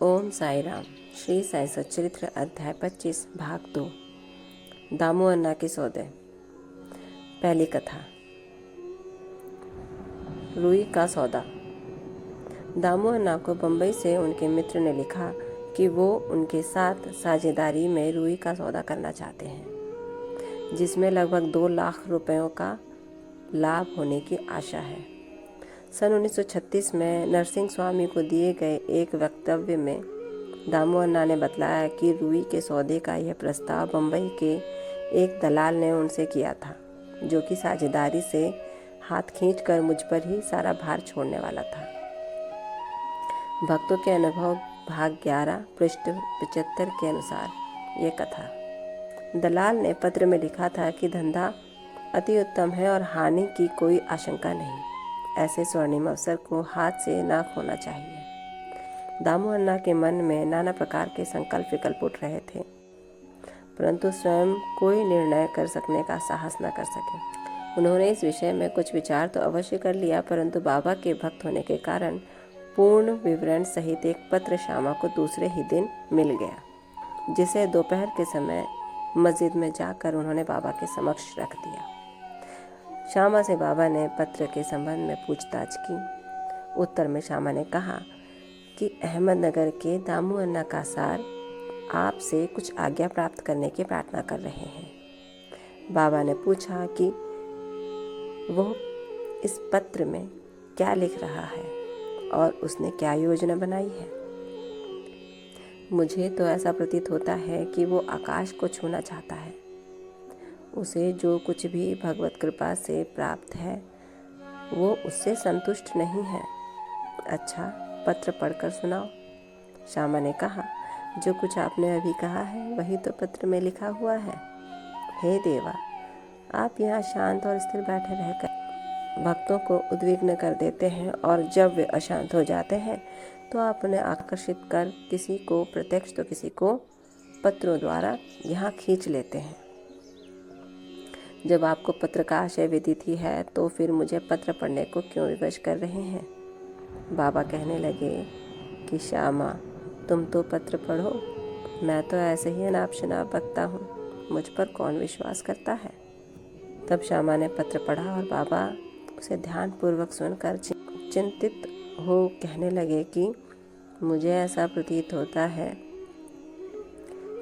ओम साई राम। श्री साई सच्चरित्र अध्याय 25 भाग 2। दामू अन्ना के सौदे। पहली कथा। रुई का सौदा। दामू अन्ना को बम्बई से उनके मित्र ने लिखा कि वो उनके साथ साझेदारी में रुई का सौदा करना चाहते हैं, जिसमें लगभग 2 लाख रुपयों का लाभ होने की आशा है। सन 1936 में नरसिंह स्वामी को दिए गए एक वक्तव्य में दामू अन्ना ने बतलाया कि रुई के सौदे का यह प्रस्ताव बम्बई के एक दलाल ने उनसे किया था, जो कि साझेदारी से हाथ खींचकर मुझ पर ही सारा भार छोड़ने वाला था। भक्तों के अनुभव भाग 11 पृष्ठ 75 के अनुसार ये कथा। दलाल ने पत्र में लिखा था कि धंधा अति उत्तम है और हानि की कोई आशंका नहीं। ऐसे स्वर्णिम अवसर को हाथ से ना खोना चाहिए। दामू अन्ना के मन में नाना प्रकार के संकल्प विकल्प उठ रहे थे, परंतु स्वयं कोई निर्णय कर सकने का साहस न कर सके। उन्होंने इस विषय में कुछ विचार तो अवश्य कर लिया, परंतु बाबा के भक्त होने के कारण पूर्ण विवरण सहित एक पत्र श्यामा को दूसरे ही दिन मिल गया, जिसे दोपहर के समय मस्जिद में जाकर उन्होंने बाबा के समक्ष रख दिया। श्यामा से बाबा ने पत्र के संबंध में पूछताछ की। उत्तर में श्यामा ने कहा कि अहमदनगर के दामू अन्ना का सार आपसे कुछ आज्ञा प्राप्त करने की प्रार्थना कर रहे हैं। बाबा ने पूछा कि वो इस पत्र में क्या लिख रहा है और उसने क्या योजना बनाई है। मुझे तो ऐसा प्रतीत होता है कि वो आकाश को छूना चाहता है। उसे जो कुछ भी भगवत कृपा से प्राप्त है वो उससे संतुष्ट नहीं है। अच्छा, पत्र पढ़कर सुनाओ। श्यामा ने कहा, जो कुछ आपने अभी कहा है वही तो पत्र में लिखा हुआ है। हे देवा, आप यहाँ शांत और स्थिर बैठे रहकर भक्तों को उद्विग्न कर देते हैं, और जब वे अशांत हो जाते हैं तो आप उन्हें आकर्षित कर किसी को प्रत्यक्ष तो किसी को पत्रों द्वारा यहाँ खींच लेते हैं। जब आपको पत्र का आशय विदित ही है तो फिर मुझे पत्र पढ़ने को क्यों विवश कर रहे हैं। बाबा कहने लगे कि श्यामा, तुम तो पत्र पढ़ो, मैं तो ऐसे ही अनाप शनाप बकता हूँ, मुझ पर कौन विश्वास करता है। तब श्यामा ने पत्र पढ़ा और बाबा उसे ध्यानपूर्वक सुनकर चिंतित हो कहने लगे कि मुझे ऐसा प्रतीत होता है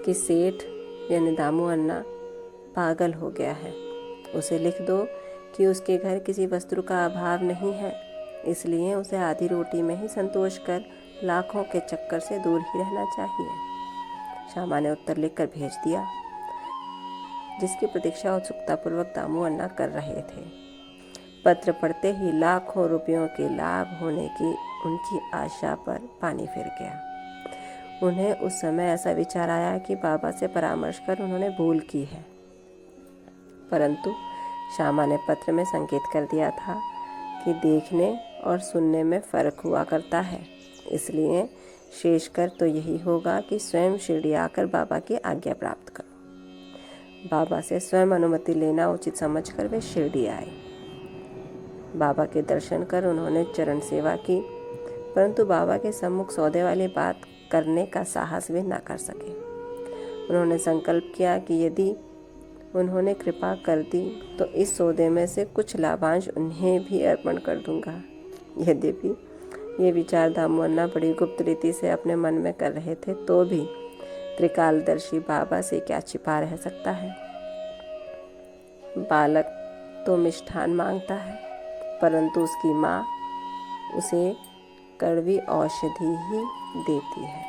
कि सेठ यानी दामू अन्ना पागल हो गया है। उसे लिख दो कि उसके घर किसी वस्तु का अभाव नहीं है, इसलिए उसे आधी रोटी में ही संतोष कर लाखों के चक्कर से दूर ही रहना चाहिए। श्यामा ने उत्तर लिखकर भेज दिया, जिसकी प्रतीक्षा उत्सुकतापूर्वक दामू अन्ना कर रहे थे। पत्र पढ़ते ही लाखों रुपयों के लाभ होने की उनकी आशा पर पानी फिर गया। उन्हें उस समय ऐसा विचार आया कि बाबा से परामर्श कर उन्होंने भूल की है, परंतु श्यामा ने पत्र में संकेत कर दिया था कि देखने और सुनने में फर्क हुआ करता है, इसलिए शेषकर तो यही होगा कि स्वयं शिरडी आकर बाबा की आज्ञा प्राप्त करो। बाबा से स्वयं अनुमति लेना उचित समझकर वे शिरडी आए। बाबा के दर्शन कर उन्होंने चरण सेवा की, परंतु बाबा के सम्मुख सौदे वाली बात करने का साहस वे न कर सके। उन्होंने संकल्प किया कि यदि उन्होंने कृपा कर दी तो इस सौदे में से कुछ लाभांश उन्हें भी अर्पण कर दूंगा। यद्यपि ये विचार दामू अन्ना बड़ी गुप्त रीति से अपने मन में कर रहे थे, तो भी त्रिकालदर्शी बाबा से क्या छिपा रह सकता है। बालक तो मिष्ठान मांगता है, परंतु उसकी माँ उसे कड़वी औषधि ही देती है,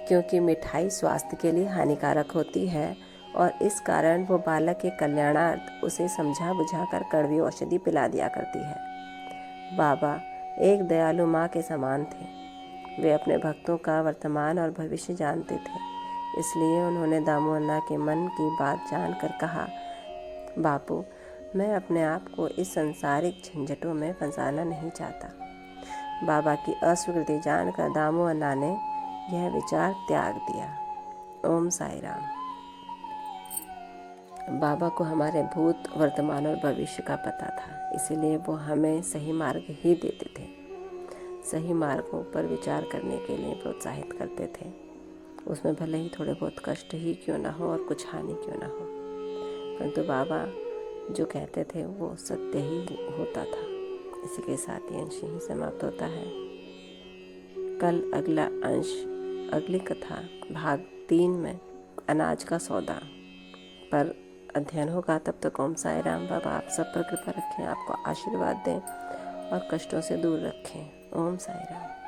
क्योंकि मिठाई स्वास्थ्य के लिए हानिकारक होती है, और इस कारण वो बालक के कल्याणार्थ उसे समझा बुझाकर कड़वी औषधि पिला दिया करती है। बाबा एक दयालु माँ के समान थे। वे अपने भक्तों का वर्तमान और भविष्य जानते थे, इसलिए उन्होंने दामू अन्ना के मन की बात जानकर कहा, बापू, मैं अपने आप को इस सांसारिक झंझटों में फंसाना नहीं चाहता। बाबा की अस्वीकृति जानकर दामू अन्ना ने यह विचार त्याग दिया। ओम साई राम। बाबा को हमारे भूत, वर्तमान और भविष्य का पता था, इसीलिए वो हमें सही मार्ग ही देते थे। सही मार्गों पर विचार करने के लिए प्रोत्साहित करते थे। उसमें भले ही थोड़े बहुत कष्ट ही क्यों ना हो और कुछ हानि क्यों ना हो, परंतु बाबा जो कहते थे वो सत्य ही होता था। इसी के साथ ये अंश ही समाप्त होता है। कल अगला अंश, अगली कथा भाग 3 में अनाज का सौदा पर अध्ययन होगा। तब तक ओम साई राम। बाबा आप सब पर कृपा रखें, आपको आशीर्वाद दें और कष्टों से दूर रखें। ओम साई राम।